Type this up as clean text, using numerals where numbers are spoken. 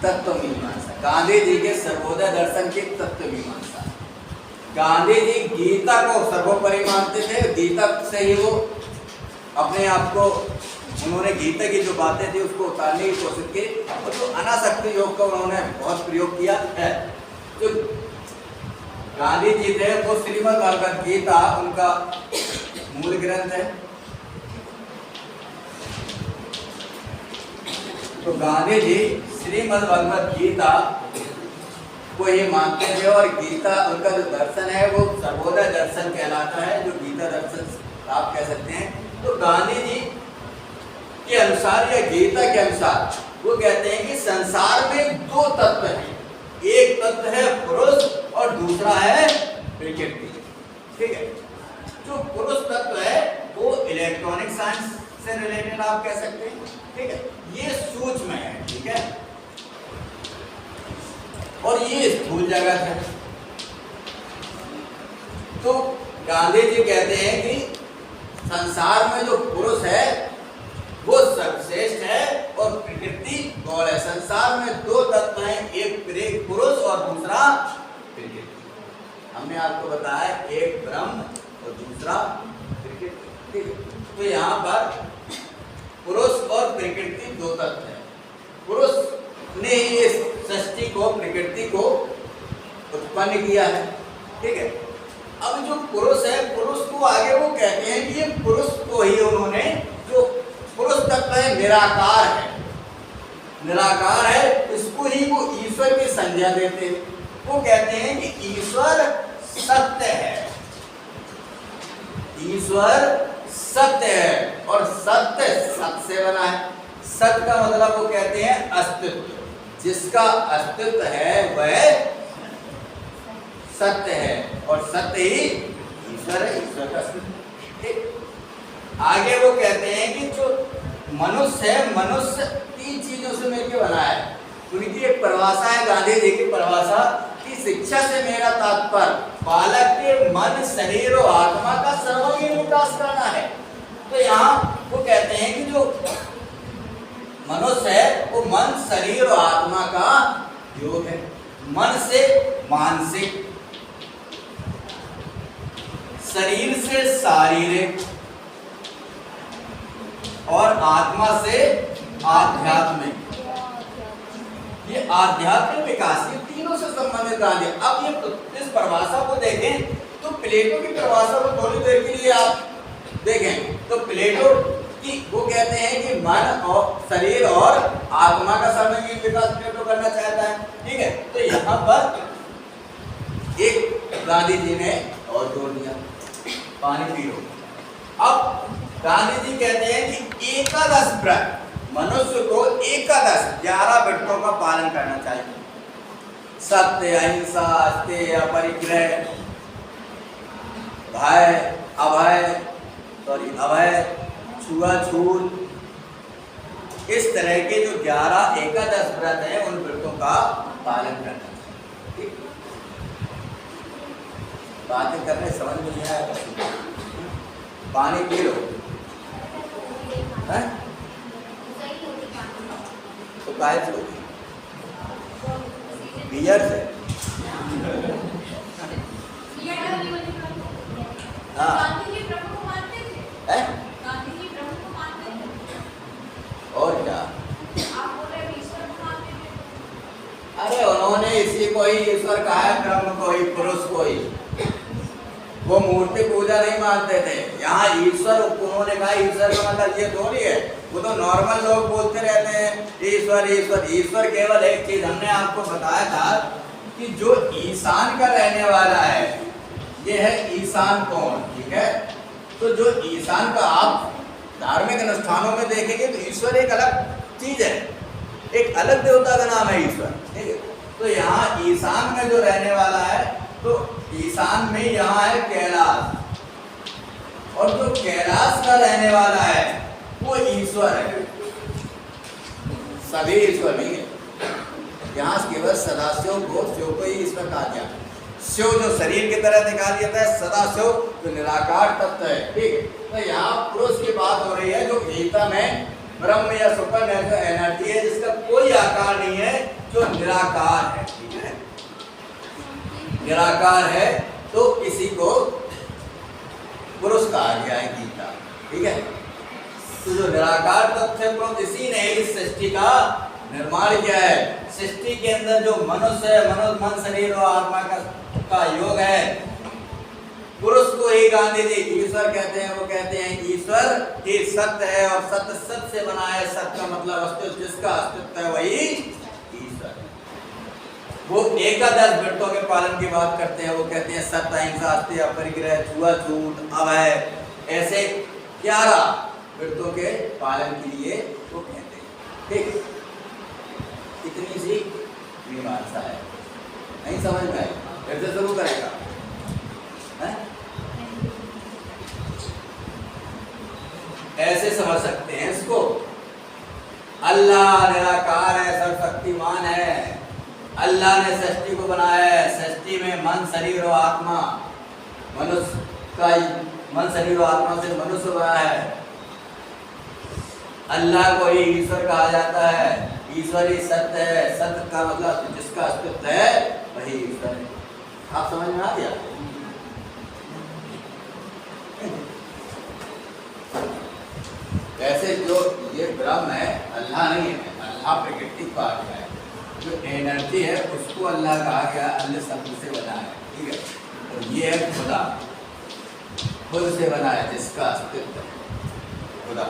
तत्व मीमांसा, गांधी जी के सर्वोदय दर्शन की तत्व मीमांसा। गांधी जी गीता को सर्वोपरि मानते थे, गीता से ही वो अपने आप को, उन्होंने गीता की जो बातें थी उसको उतारने की कोशिश की, और जो अनासक्ति योग का उन्होंने बहुत प्रयोग किया है। जो गांधी जी थे वो श्रीमद् भगवद गीता उनका मूल ग्रंथ है। तो गांधी जी श्रीमद् भगवद गीता को ही मानते थे, और गीता उनका जो दर्शन है वो सर्वोदय दर्शन कहलाता है, जो गीता दर्शन आप कह सकते हैं। तो गांधी जी के अनुसार या गीता के अनुसार वो कहते हैं कि संसार में दो तत्व हैं, एक तत्व है पुरुष और दूसरा है प्रकृति। ठीक है, जो पुरुष तत्व है वो इलेक्ट्रॉनिक साइंस से रिलेटेड आप कह सकते हैं। ठीक है, ये सूक्ष्म है। ठीक है, और ये स्थूल जगत है। तो गांधी जी कहते हैं कि संसार में जो पुरुष है वो सर्वश्रेष्ठ है और प्रकृति गौण है। संसार में दो तत्व हैं, एक पुरुष और दूसरा प्रकृति। हमने आपको बताया एक ब्रह्म और दूसरा प्रकृति। तो यहाँ पर पुरुष और प्रकृति दो तत्व हैं। पुरुष ने ही इस सृष्टि को, प्रकृति को उत्पन्न किया है। ठीक है, अब जो पुरुष है, पुरुष को आगे वो कहते हैं कि ये पुरुष को ही उन्होंने, जो पुरुष तत्व है निराकार है, निराकार है, इसको ही वो ईश्वर की संज्ञा देते हैं। वो कहते हैं कि ईश्वर सत्य है, ईश्वर सत्य है, और सत्य सत से बना है। सत्य का मतलब वो कहते हैं अस्तित्व, जिसका अस्तित्व है वह सत्य है, और सत्य ही ईश्वर है, ईश्वर का अस्तित्व। ठीक, आगे वो कहते हैं कि जो मनुष्य है, मनुष्य तीन चीजों से मिलकर बना है। उनकी एक परिभाषा है, गांधी जी की परिभाषा, कि शिक्षा से मेरा तात्पर्य बालक के मन, शरीर और आत्मा का सर्वांगीण विकास करना है। तो यहाँ वो कहते हैं कि जो मनुष्य है वो मन, शरीर और आत्मा का योग है। मन से मानसिक, शरीर से शारीरिक और आत्मा से आध्यात्मिक। ये आध्यात्मिक विकास, ये तीनों से संबंधित गांधी। अब ये इस परिभाषा को देखें तो प्लेटो की परिभाषा को थोड़ी देर के लिए आप देखें तो प्लेटो की वो कहते हैं कि मन और शरीर और आत्मा का सर्वांगीण विकास प्लेटो करना चाहता है। ठीक है, तो यहाँ पर एक गांधी जी ने और जोड़ दिया, पानी पी लो। अब गांधी जी कहते हैं कि एकादश व्रत, मनुष्य को एकादश 11 व्रतों का पालन करना चाहिए। सत्य, अहिंसा, अस्तेय, अपरिग्रह, भय, अभय, छुआछूत, इस तरह के जो 11 एकादश व्रत हैं उन व्रतों का पालन करना चाहिए। ठीक, बातें करने समझ में नहीं आया, पानी पी लो। है तो काहे से होगी? बियर से। हाँ, और क्या? अरे उन्होंने इसी को ही ईश्वर कहा है, ब्रह्म को ही, पुरुष को ही। वो मूर्ति पूजा नहीं मानते थे। यहाँ ईश्वर उन्होंने कहा, ईश्वर का मतलब ये थोड़ी है। वो तो नॉर्मल लोग बोलते रहते हैं ईश्वर ईश्वर। ईश्वर केवल एक चीज, हमने आपको बताया था कि जो ईशान का रहने वाला है ये है ईशान कौन। ठीक है, तो जो ईशान का आप धार्मिक अनुष्ठानों में देखेंगे तो ईश्वर एक अलग चीज है, एक अलग देवता का नाम है ईश्वर। ठीक है, तो यहाँ ईशान में जो रहने वाला है, तो ईशान में यहाँ है कैलाश, और जो कैलाश का रहने वाला है वो ईश्वर है। सभी ईश्वर नहीं है, यहाँ केवल सदाशिव को, शिव को ही ईश्वर कहा गया। शिव जो शरीर की तरह दिखा देता है, सदाशिव जो निराकार तत्व है। ठीक है, तो यहाँ पुरुष की बात हो रही है, जो गीता में ब्रह्म या सुपर नेचुरल एनर्जी है जिसका कोई आकार नहीं है, जो निराकार है, ठीक है, निराकार है, तो किसी को पुरुष कहा गया है गीता, ठीक है। तो जो निराकार तत्व है, तो इसी ने इस सृष्टि का निर्माण किया है। सृष्टि के अंदर जो मनुष्य है, मनुष्य मन शरीर और आत्मा का योग है, पुरुष को ही गांधी जी ईश्वर कहते हैं। वो कहते हैं ईश्वर ही सत्य है और सत्य सत्य से बना है। सत्य का मतलब अस्तित्व, जिसका अस्तित्व है वही ईश्वर। वो एकादश वृत्तों के पालन की बात करते हैं। वो कहते हैं सत्य, अहिंसा, अस्त्य, अपरिग्रह, छुआछूत, अभय, ऐसे 11 वृत्तों के पालन के लिए वो कहते हैं, ठीक। इतनी सी मीमांसा है, नहीं समझ में आई? फिर से शुरू करेगा, ऐसे समझ सकते हैं इसको। अल्लाह निराकार है, सर्वशक्तिमान है। अल्लाह ने सृष्टि को बनाया है। सृष्टि में मन शरीर और आत्मा, मनुष्य का मन शरीर और आत्मा से मनुष्य बना है। अल्लाह को ही ईश्वर कहा जाता है। ईश्वर ही सत्य है। सत्य का मतलब जिसका अस्तित्व है वही ईश्वर है। आप समझ में आ गया? वैसे जो ये ब्रह्म है, अल्लाह नहीं है, अल्लाह प्रकृति कहा गया है। जो एनर्जी है उसको अल्लाह कहा गया, अल्लाह शब्द से बना है, ठीक है। और ये है खुदा, खुद से बना है, जिसका अस्तित्व है खुदा।